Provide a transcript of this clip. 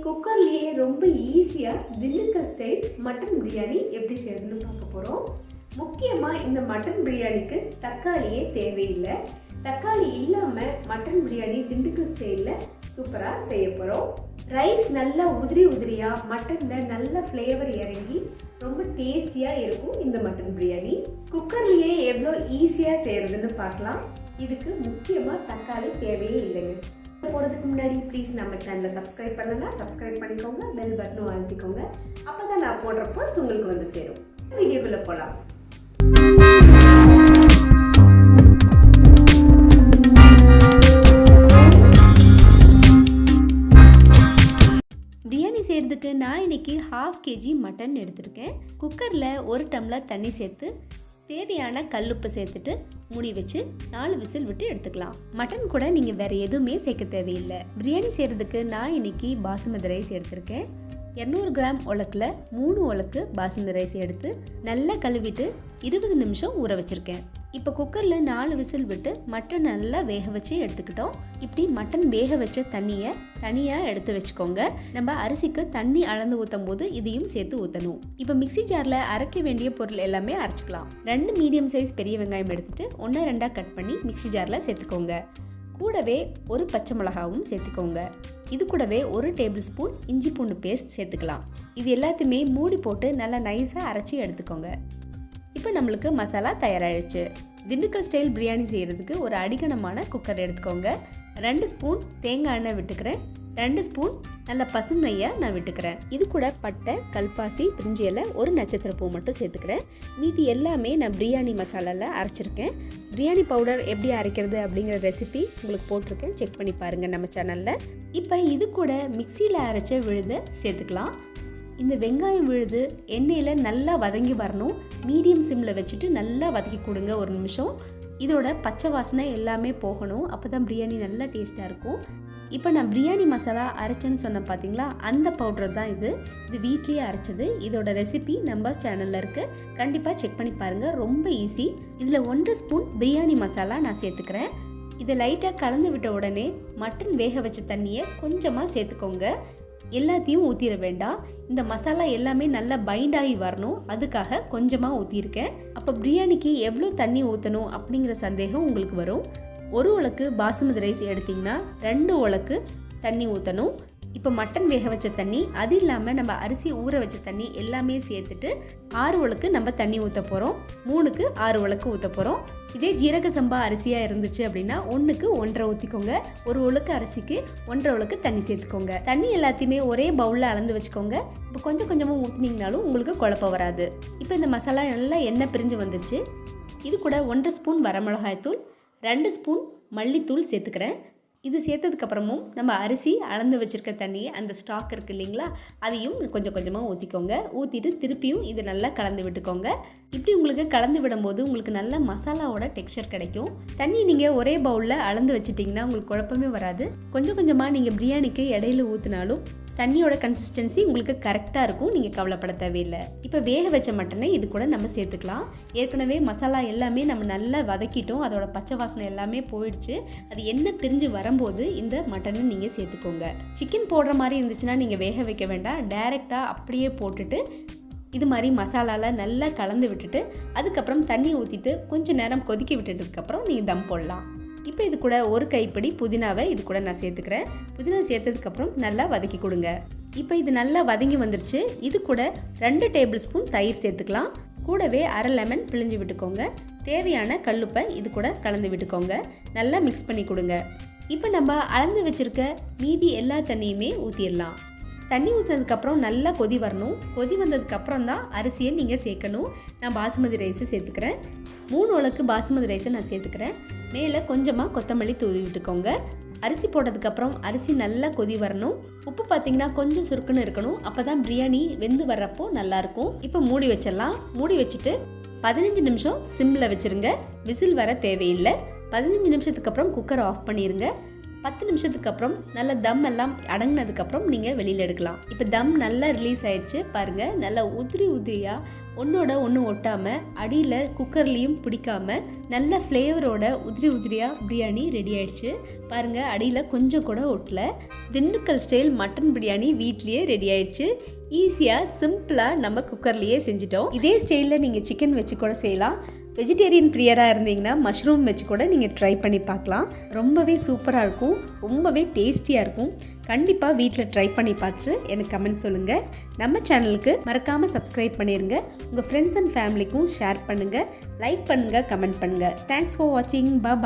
குக்கர்லயே ரொம்ப ஈஸியா Dindigul style mutton biryani எப்படி செய்யறதுன்னு பார்க்க போறோம். முக்கியமா இந்த மட்டன் பிரியாணிக்கு தக்காளியே தேவையில்லை. தக்காளி இல்லாம மட்டன் பிரியாணி திண்டுக்கல் ஸ்டைல்ல சூப்பரா செய்ய போறோம். ரைஸ் நல்லா உதிரி உதிரியா மட்டன்ல நல்ல ஃப்ளேவர் இறங்கி ரொம்ப டேஸ்டியா இருக்கும் இந்த மட்டன் பிரியாணி. குக்கர்லயே எவ்வளோ ஈஸியா செய்யறதுன்னு பார்க்கலாம். இதுக்கு முக்கியமா தக்காளி தேவையே இல்லைங்க. போறதுக்கு முன்னாடி ப்ளீஸ் நம்ம சேனலை சப்ஸ்கிரைப் பண்ணலாம், சப்ஸ்கிரைப் பண்ணிக்கோங்க, பெல் பட்டனும் அழுத்திக்கோங்க. அப்பதான் நான் போடுற போஸ்ட் உங்களுக்கு வந்து சேரும். வீடியோக்குள்ள போலாம். பிரியாணி செய்கிறதுக்கு நான் இன்னைக்கு 1/2 kg மட்டன் எடுத்திருக்கேன். குக்கரில் 1 டம்ளர் தண்ணி சேர்த்து தேவையான கல்லுப்பு சேர்த்துட்டு மூடி வச்சு 4 விசில் விட்டு எடுத்துக்கலாம். மட்டன் கூட நீங்கள் வேறு எதுவுமே சேர்க்க தேவையில்லை. பிரியாணி செய்கிறதுக்கு நான் இன்னைக்கு பாசுமதி ரைஸ் எடுத்திருக்கேன். 200 கிராம் உலக்கில் 3 உலக்கு பாசுமதி ரைஸ் எடுத்து நல்லா கழுவிட்டு 20 நிமிஷம் ஊற வச்சுருக்கேன். இப்போ குக்கரில் 4 விசில் விட்டு மட்டன் நல்லா வேக வச்சு எடுத்துக்கிட்டோம். இப்படி மட்டன் வேக வச்ச தண்ணியை தனியாக எடுத்து வச்சுக்கோங்க. நம்ம அரிசிக்கு தண்ணி அளந்து ஊற்றும் போது இதையும் சேர்த்து ஊற்றணும். இப்போ மிக்சி ஜாரில் அரைக்க வேண்டிய பொருள் எல்லாமே அரைச்சிக்கலாம். 2 மீடியம் சைஸ் பெரிய வெங்காயம் எடுத்துட்டு 1-2 கட் பண்ணி மிக்சி ஜாரில் சேர்த்துக்கோங்க. கூடவே 1 பச்சை மிளகாவும் சேர்த்துக்கோங்க. இது கூடவே 1 டேபிள் ஸ்பூன் இஞ்சி பூண்டு பேஸ்ட் சேர்த்துக்கலாம். இது எல்லாத்தையுமே மூடி போட்டு நல்லா நைஸாக அரைச்சி எடுத்துக்கோங்க. இப்போ நம்மளுக்கு மசாலா தயாராகிடுச்சு. திண்டுக்கல் ஸ்டைல் பிரியாணி செய்கிறதுக்கு ஒரு அடிகனமான குக்கர் எடுத்துக்கோங்க. 2 ஸ்பூன் தேங்காய் எண்ணெய் விட்டுக்கிறேன். 2 ஸ்பூன் நல்ல பசும் நெய்யை நான் விட்டுக்கிறேன். இது கூட பட்டை, கல்பாசி, பிரிஞ்சி இலை, 1 நட்சத்திர பூ மட்டும் சேர்த்துக்கிறேன். மீதி எல்லாமே நான் பிரியாணி மசாலாவில் அரைச்சிருக்கேன். பிரியாணி பவுடர் எப்படி அரைக்கிறது அப்படிங்கிற ரெசிபி உங்களுக்கு போட்டிருக்கேன், செக் பண்ணி பாருங்கள் நம்ம சேனலில். இப்போ இது கூட மிக்சியில் அரைச்ச விழுதை சேர்த்துக்கலாம். இந்த வெங்காயம் விழுது எண்ணெயில் நல்லா வதங்கி வரணும். மீடியம் சிம்மில் வச்சுட்டு நல்லா வதக்கி கொடுங்க 1 நிமிஷம். இதோட பச்சை வாசனை எல்லாமே போகணும். அப்போ தான் பிரியாணி நல்லா டேஸ்ட்டாக இருக்கும். இப்போ நான் பிரியாணி மசாலா அரைச்சேன்னு சொன்னேன் பார்த்தீங்களா, அந்த பவுடர் தான் இது. இது வீட்லேயே அரைச்சது. இதோட ரெசிபி நம்ம சேனலில் இருக்குது, கண்டிப்பாக செக் பண்ணி பாருங்கள். ரொம்ப ஈஸி. இதில் 1 ஸ்பூன் பிரியாணி மசாலா நான் சேர்த்துக்கிறேன். இதை லைட்டாக கலந்து விட்ட உடனே மட்டன் வேக வச்ச தண்ணியை கொஞ்சமாக சேர்த்துக்கோங்க. எல்லாத்தையும் ஊற்றிட வேண்டாம். இந்த மசாலா எல்லாமே நல்லா பைண்ட் ஆகி வரணும், அதுக்காக கொஞ்சமாக ஊற்றிருக்கேன். அப்போ பிரியாணிக்கு எவ்வளோ தண்ணி ஊற்றணும் அப்படிங்கிற சந்தேகம் உங்களுக்கு வரும். 1 உலக்கு பாசுமதி ரைஸ் எடுத்திங்கன்னா 2 உலக்கு தண்ணி ஊற்றணும். இப்போ மட்டன் வேக வச்ச தண்ணி, அது இல்லாமல் நம்ம அரிசி ஊற வச்ச தண்ணி எல்லாமே சேர்த்துட்டு 6 உலக்கு நம்ம தண்ணி ஊற்ற போகிறோம். 3க்கு 6 உலக்கு ஊற்ற போகிறோம். இதே ஜீரக சம்பா அரிசியாக இருந்துச்சு அப்படின்னா 1க்கு 1.5 ஊற்றிக்கோங்க. 1 உலக்கு அரிசிக்கு 1.5 உலக்கு தண்ணி சேர்த்துக்கோங்க. தண்ணி எல்லாத்தையுமே ஒரே பவுலில் அளந்து வச்சுக்கோங்க. இப்போ கொஞ்சம் கொஞ்சமாக ஊற்றினீங்கனாலும் உங்களுக்கு குழப்பம் வராது. இப்போ இந்த மசாலா நல்லா எண்ணெய் பிரிஞ்சு வந்துருச்சு. இது கூட 1 ஸ்பூன் வரமிளகாய்த்தூள், 2 ஸ்பூன் மல்லித்தூள் சேர்த்துக்கிறேன். இது சேர்த்ததுக்கப்புறமும் நம்ம அரிசி அளந்து வச்சுருக்க தண்ணி, அந்த ஸ்டாக் இருக்குது இல்லைங்களா, அதையும் கொஞ்சம் கொஞ்சமாக ஊற்றிக்கோங்க. ஊற்றிட்டு திருப்பியும் இது நல்லா கலந்து விட்டுக்கோங்க. இப்படி உங்களுக்கு கலந்து விடும்போது உங்களுக்கு நல்ல மசாலாவோட டெக்ஸ்சர் கிடைக்கும். தண்ணி நீங்கள் ஒரே பவுலில் அளந்து வச்சுட்டிங்கன்னா உங்களுக்கு குழப்பமே வராது. கொஞ்சம் கொஞ்சமாக நீங்கள் பிரியாணிக்கு இடையில ஊற்றினாலும் தண்ணியோட கன்சிஸ்டன்சி உங்களுக்கு கரெக்டாக இருக்கும், நீங்கள் கவலைப்பட தேவையில்லை. இப்போ வேக வச்ச மட்டனை இது கூட நம்ம சேர்த்துக்கலாம். ஏற்கனவே மசாலா எல்லாமே நம்ம நல்லா வதக்கிட்டோம், அதோட பச்சை வாசனை எல்லாமே போயிடுச்சு. அது எண்ணெய் பிரிஞ்சு வரும்போது இந்த மட்டனை நீங்கள் சேர்த்துக்கோங்க. சிக்கன் போடுற மாதிரி இருந்துச்சுன்னா நீங்கள் வேக வைக்க வேண்டாம், டைரெக்டாக அப்படியே போட்டுட்டு இது மாதிரி மசாலாவில் நல்லா கலந்து விட்டுட்டு அதுக்கப்புறம் தண்ணி ஊற்றிட்டு கொஞ்சம் நேரம் கொதிக்க விட்டுட்டதுக்கப்புறம் நீங்கள் தம் போடலாம். இப்போ இது கூட 1 கைப்பிடி புதினாவை இது கூட நான் சேர்த்துக்கிறேன். புதினா சேர்த்ததுக்கப்புறம் நல்லா வதக்கி கொடுங்க. இப்போ இது நல்லா வதங்கி வந்துருச்சு. இது கூட 2 டேபிள் ஸ்பூன் தயிர் சேர்த்துக்கலாம். கூடவே 1/2 லெமன் பிழிஞ்சு விட்டுக்கோங்க. தேவையான கல்லுப்பை இது கூட கலந்து விட்டுக்கோங்க. நல்லா மிக்ஸ் பண்ணி கொடுங்க. இப்போ நம்ம அளந்து வச்சுருக்க மீதி எல்லா தண்ணியுமே ஊற்றிடலாம். தண்ணி ஊற்றினதுக்கப்புறம் நல்லா கொதி வரணும். கொதி வந்ததுக்கப்புறம் தான் அரிசியை நீங்கள் சேர்க்கணும். நான் பாசுமதி ரைஸை சேர்த்துக்கிறேன். 3 உலக்கு பாசுமதி ரைஸை நான் சேர்த்துக்கிறேன். மேலே கொஞ்சமாக கொத்தமல்லி தூவி விட்டுக்கோங்க. அரிசி போட்டதுக்கப்புறம் அரிசி நல்லா கொதி வரணும். உப்பு பார்த்திங்கன்னா கொஞ்சம் சுருக்குன்னு இருக்கணும், அப்போ தான் பிரியாணி வெந்து வர்றப்போ நல்லாயிருக்கும். இப்போ மூடி வச்சிடலாம். மூடி வச்சுட்டு 15 நிமிஷம் சிம்மில் வச்சுருங்க. விசில் வர தேவையில்லை. 15 நிமிஷத்துக்கு அப்புறம் குக்கரை ஆஃப் பண்ணிடுங்க. 10 நிமிஷத்துக்கு அப்புறம் நல்ல தம் எல்லாம் அடங்கினதுக்கப்புறம் நீங்கள் வெளியில் எடுக்கலாம். இப்போ தம் நல்லா ரிலீஸ் ஆயிடுச்சு பாருங்கள். நல்லா உதிரி உதிரியாக ஒன்றோட ஒன்று ஒட்டாமல் அடியில் குக்கர்லேயும் பிடிக்காம நல்ல ஃப்ளேவரோட உதிரியாக பிரியாணி ரெடி ஆயிடுச்சு. பாருங்கள், அடியில் கொஞ்சம் கூட ஒட்டல. திண்டுக்கல் ஸ்டைல் மட்டன் பிரியாணி வீட்லேயே ரெடி ஆயிடுச்சு. ஈஸியாக சிம்பிளாக நம்ம குக்கர்லேயே செஞ்சிட்டோம். இதே ஸ்டைலில் நீங்கள் சிக்கன் வச்சு கூட செய்யலாம். வெஜிடேரியன் பிரியராக இருந்தீங்கன்னா மஷ்ரூம் வச்சு கூட நீங்கள் ட்ரை பண்ணி பார்க்கலாம். ரொம்பவே சூப்பராக இருக்கும், ரொம்பவே டேஸ்டியாக இருக்கும். கண்டிப்பாக வீட்டில் ட்ரை பண்ணி பார்த்துட்டு எனக்கு கமெண்ட் சொல்லுங்கள். நம்ம சேனலுக்கு மறக்காமல் சப்ஸ்கிரைப் பண்ணிடுங்க. உங்கள் ஃப்ரெண்ட்ஸ் அண்ட் ஃபேமிலிக்கும் ஷேர் பண்ணுங்கள், லைக் பண்ணுங்கள், கமெண்ட் பண்ணுங்கள். தேங்க்ஸ் ஃபார் வாட்சிங். பாய்.